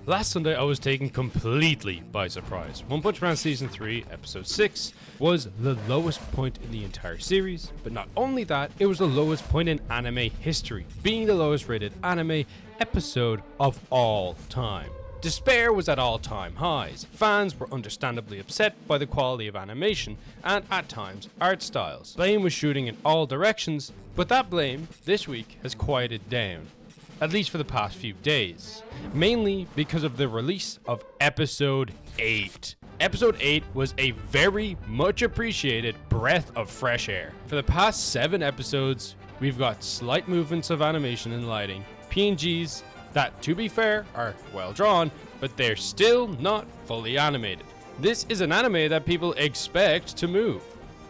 Last Sunday I was taken completely by surprise. One Punch Man Season 3, Episode 6 was the lowest point in the entire series, but not only that, it was the lowest point in anime history, being the lowest rated anime episode of all time. Despair was at all-time highs. Fans were understandably upset by the quality of animation and, at times, art styles. Blame was shooting in all directions, but that blame, this week, has quieted down. At least for the past few days. Mainly because of the release of Episode 8. Episode 8 was a very much appreciated breath of fresh air. For the past 7 episodes, we've got slight movements of animation and lighting, PNGs, that, to be fair, are well drawn, but they're still not fully animated. This is an anime that people expect to move,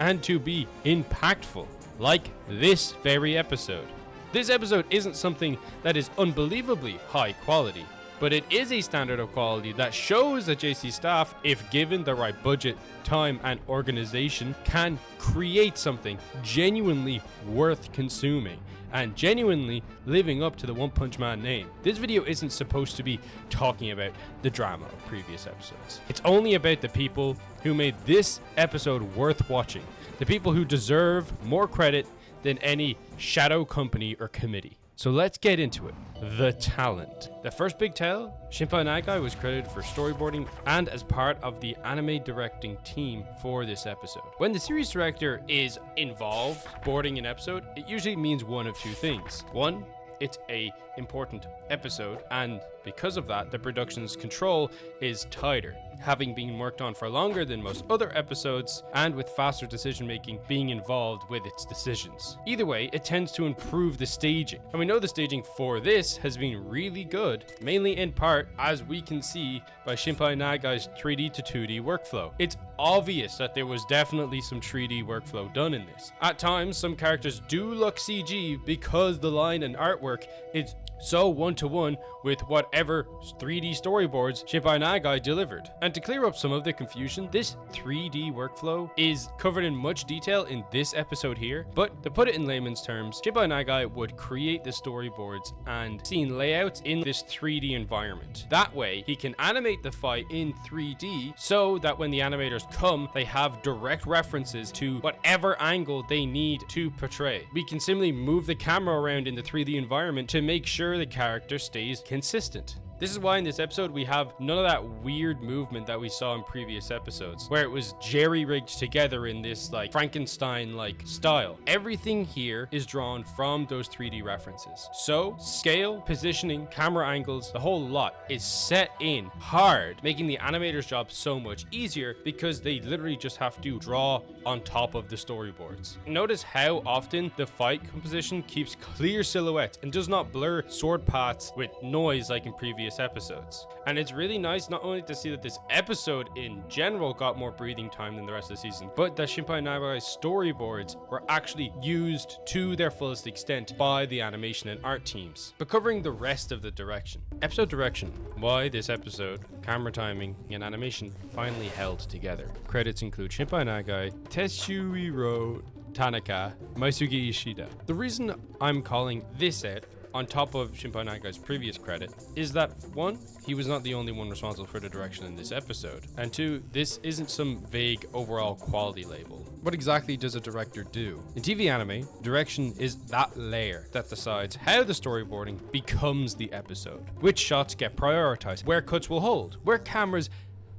and to be impactful, like this very episode. This episode isn't something that is unbelievably high quality, but it is a standard of quality that shows that JC staff, if given the right budget, time, and organization, can create something genuinely worth consuming and genuinely living up to the One Punch Man name. This video isn't supposed to be talking about the drama of previous episodes. It's only about the people who made this episode worth watching, the people who deserve more credit than any shadow company or committee. So let's get into it. The talent. The first big tell, Shinpai Nagai was credited for storyboarding and as part of the anime directing team for this episode. When the series director is involved boarding an episode, it usually means one of two things. One, it's a important episode, and because of that, the production's control is tighter, having been worked on for longer than most other episodes, and with faster decision making being involved with its decisions. Either way, it tends to improve the staging, and we know the staging for this has been really good, mainly in part, as we can see by Shinpai Nagai's 3D to 2D workflow. It's obvious that there was definitely some 3D workflow done in this. At times, some characters do look CG because the line and artwork is so one-to-one with whatever 3D storyboards Shinpai Nagai delivered. And to clear up some of the confusion, this 3D workflow is covered in much detail in this episode here, but to put it in layman's terms, Shinpai Nagai would create the storyboards and scene layouts in this 3D environment. That way, he can animate the fight in 3D so that when the animators come, they have direct references to whatever angle they need to portray. We can simply move the camera around in the 3D environment to make sure the character stays consistent. This is why in this episode we have none of that weird movement that we saw in previous episodes, where it was jerry-rigged together in this like Frankenstein-like style. Everything here is drawn from those 3D references. So scale, positioning, camera angles, the whole lot is set in hard, making the animator's job so much easier because they literally just have to draw on top of the storyboards. Notice how often the fight composition keeps clear silhouettes and does not blur sword paths with noise like in previous episodes. And it's really nice not only to see that this episode in general got more breathing time than the rest of the season, but that Shinpai Nagai's storyboards were actually used to their fullest extent by the animation and art teams. But covering the rest of the direction. Episode direction. Why this episode, camera timing, and animation finally held together. Credits include Shinpai Nagai, Tetsuhiro Tanaka, Maisugi Ishida. The reason I'm calling this out on top of Shinpai Nagai's previous credit is that 1, he was not the only one responsible for the direction in this episode, and 2, this isn't some vague overall quality label. What exactly does a director do? In TV anime, direction is that layer that decides how the storyboarding becomes the episode, which shots get prioritized, where cuts will hold, where cameras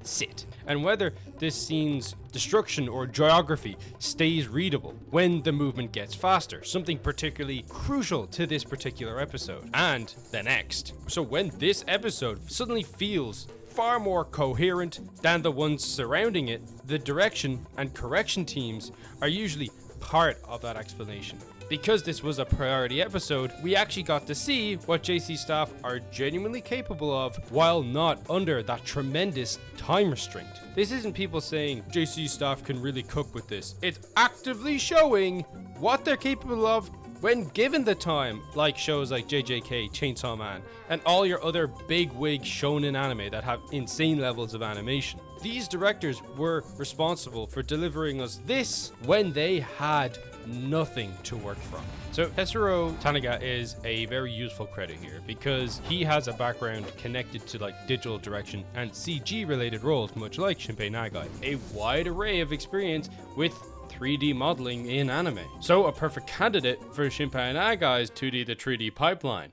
sit, and whether this scene's destruction or geography stays readable when the movement gets faster, something particularly crucial to this particular episode and the next. So when this episode suddenly feels far more coherent than the ones surrounding it, the direction and correction teams are usually part of that explanation. Because this was a priority episode, we actually got to see what JC staff are genuinely capable of while not under that tremendous time restraint. This isn't people saying JC staff can really cook with this. It's actively showing what they're capable of when given the time, like shows like JJK, Chainsaw Man, and all your other big wig shonen anime that have insane levels of animation. These directors were responsible for delivering us this when they had nothing to work from. So Tetsuro Tanaga is a very useful credit here because he has a background connected to like digital direction and CG related roles, much like Shinpei Nagai, a wide array of experience with 3D modeling in anime. So a perfect candidate for Shinpei Nagai's 2D to 3D pipeline.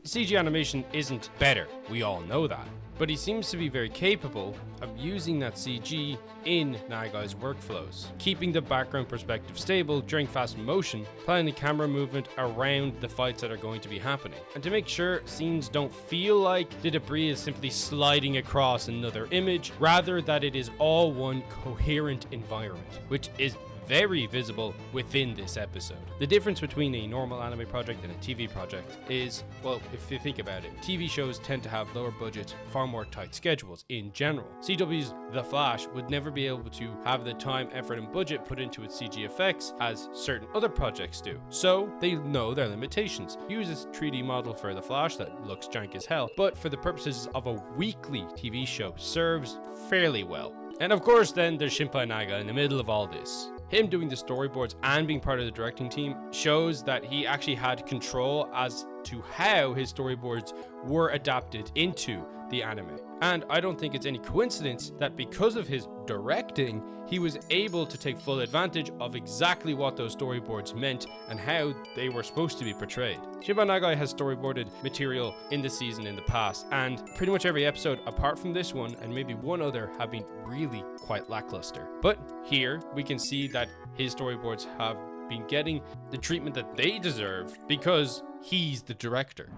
CG animation isn't better, we all know that, but he seems to be very capable of using that CG in Nagai's workflows, keeping the background perspective stable during fast motion, planning the camera movement around the fights that are going to be happening, and to make sure scenes don't feel like the debris is simply sliding across another image, rather that it is all one coherent environment, which is very visible within this episode. The difference between a normal anime project and a TV project is, well, if you think about it, TV shows tend to have lower budget, far more tight schedules in general. CW's The Flash would never be able to have the time, effort, and budget put into its CG effects as certain other projects do. So they know their limitations. Use this 3D model for The Flash that looks jank as hell, but for the purposes of a weekly TV show serves fairly well. And of course then there's Shinpei Naga in the middle of all this. Him doing the storyboards and being part of the directing team shows that he actually had control as to how his storyboards were adapted into the anime. And I don't think it's any coincidence that because of his directing, he was able to take full advantage of exactly what those storyboards meant and how they were supposed to be portrayed. Shinpei Nagai has storyboarded material in the season in the past, and pretty much every episode apart from this one and maybe one other have been really quite lackluster. But here we can see that his storyboards have been getting the treatment that they deserve because he's the director.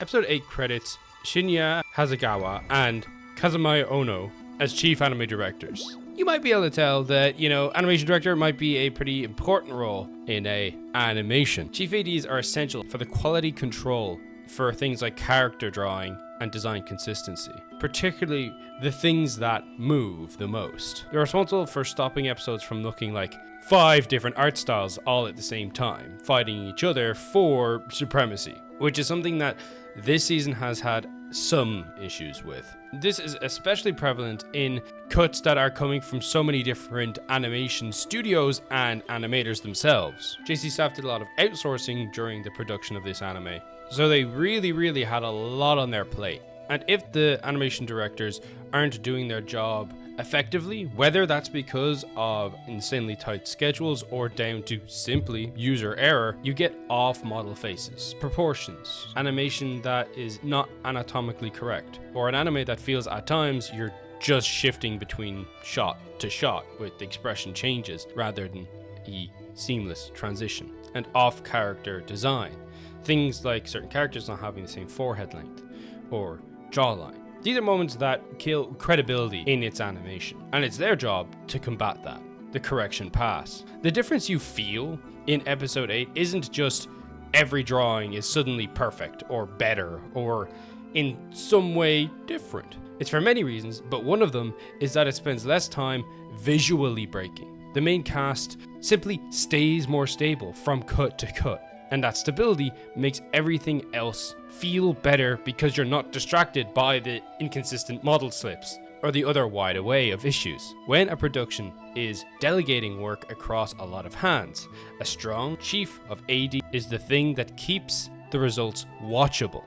Episode 8 credits Shinya Hasegawa and Kazumaya Ono as chief anime directors. You might be able to tell that, animation director might be a pretty important role in a animation. Chief ADs are essential for the quality control for things like character drawing and design consistency, particularly the things that move the most. They're responsible for stopping episodes from looking like 5 different art styles all at the same time, fighting each other for supremacy, which is something that this season has had some issues with. This is especially prevalent in cuts that are coming from so many different animation studios and animators themselves. JC staff did a lot of outsourcing during the production of this anime, so they really had a lot on their plate. And if the animation directors aren't doing their job effectively, whether that's because of insanely tight schedules or down to simply user error, you get off-model faces, proportions, animation that is not anatomically correct, or an anime that feels at times you're just shifting between shot to shot with expression changes rather than a seamless transition, and off-character design. Things like certain characters not having the same forehead length or jawline. These are moments that kill credibility in its animation, and it's their job to combat that. The correction pass. The difference you feel in episode 8 isn't just every drawing is suddenly perfect or better or in some way different. It's for many reasons, but one of them is that it spends less time visually breaking. The main cast simply stays more stable from cut to cut, and that stability makes everything else feel better because you're not distracted by the inconsistent model slips or the other wide array of issues. When a production is delegating work across a lot of hands, a strong chief of AD is the thing that keeps the results watchable,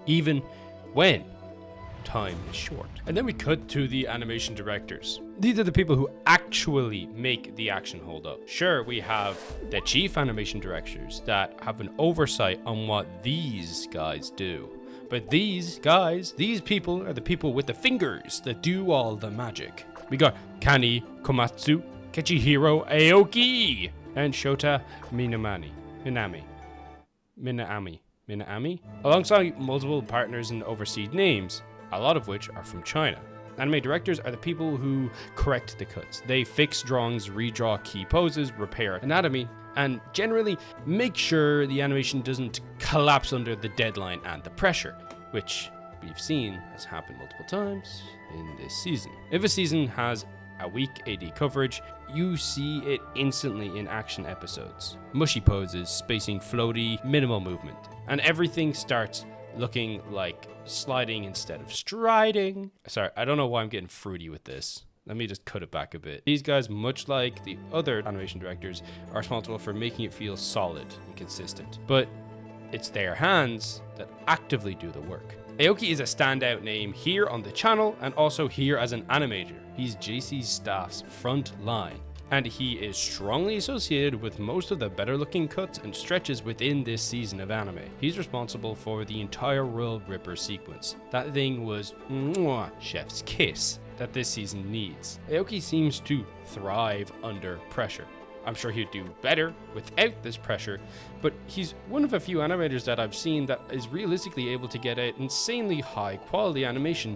even when time is short. And then we cut to the animation directors. These are the people who actually make the action hold up. Sure, we have the chief animation directors that have an oversight on what these guys do. But these guys, these people are the people with the fingers that do all the magic. We got Kani Komatsu, Kechihiro Aoki, and Shota Minami, alongside multiple partners and overseas names, a lot of which are from China. Anime directors are the people who correct the cuts. They fix drawings, redraw key poses, repair anatomy, and generally make sure the animation doesn't collapse under the deadline and the pressure, which we've seen has happened multiple times in this season. If a season has a weak AD coverage, you see it instantly in action episodes. Mushy poses, spacing floaty, minimal movement, and everything starts looking like sliding instead of striding. Sorry, I don't know why I'm getting fruity with this. Let me just cut it back a bit. These guys, much like the other animation directors, are responsible for making it feel solid and consistent. But it's their hands that actively do the work. Aoki is a standout name here on the channel and also here as an animator. He's JC's staff's front line, and he is strongly associated with most of the better looking cuts and stretches within this season of anime. He's responsible for the entire World Ripper sequence. That thing was mwah, chef's kiss that this season needs. Aoki seems to thrive under pressure. I'm sure he'd do better without this pressure, but he's one of a few animators that I've seen that is realistically able to get an insanely high quality animation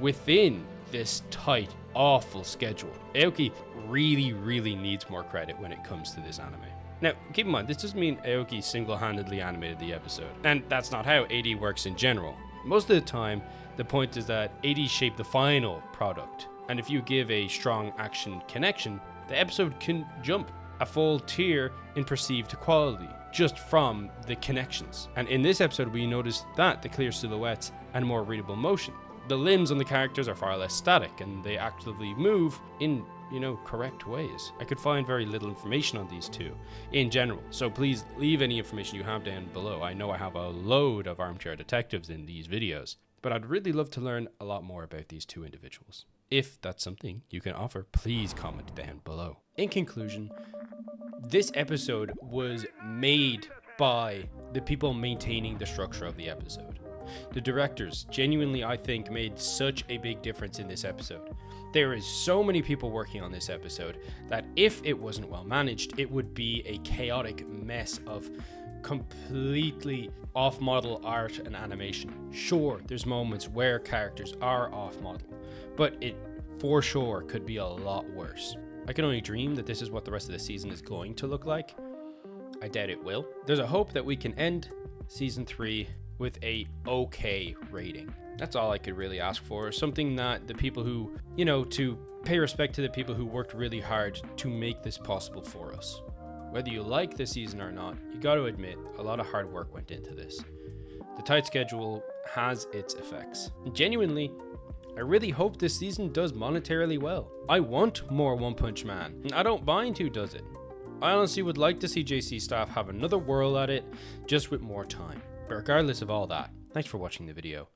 within this tight, awful schedule. Aoki really needs more credit when it comes to this anime. Now, keep in mind, this doesn't mean Aoki single-handedly animated the episode, and that's not how AD works in general. Most of the time, the point is that AD shape the final product, and if you give a strong action connection, the episode can jump a full tier in perceived quality just from the connections. And in this episode, we noticed that the clear silhouettes and more readable motion. The limbs on the characters are far less static, and they actively move in, correct ways. I could find very little information on these two in general, so please leave any information you have down below. I know I have a load of armchair detectives in these videos, but I'd really love to learn a lot more about these two individuals. If that's something you can offer, please comment down below. In conclusion, this episode was made by the people maintaining the structure of the episode. The directors genuinely, I think, made such a big difference in this episode. There is so many people working on this episode that if it wasn't well managed, it would be a chaotic mess of completely off-model art and animation. Sure, there's moments where characters are off-model, but it for sure could be a lot worse. I can only dream that this is what the rest of the season is going to look like. I doubt it will. There's a hope that we can end season 3 with a okay rating. That's all I could really ask for. Something that the people who, to pay respect to the people who worked really hard to make this possible for us. Whether you like this season or not, you got to admit a lot of hard work went into this. The tight schedule has its effects. Genuinely, I really hope this season does monetarily well. I want more One Punch Man, and I don't mind who does it. I honestly would like to see JC staff have another whirl at it, just with more time. But regardless of all that, thanks for watching the video.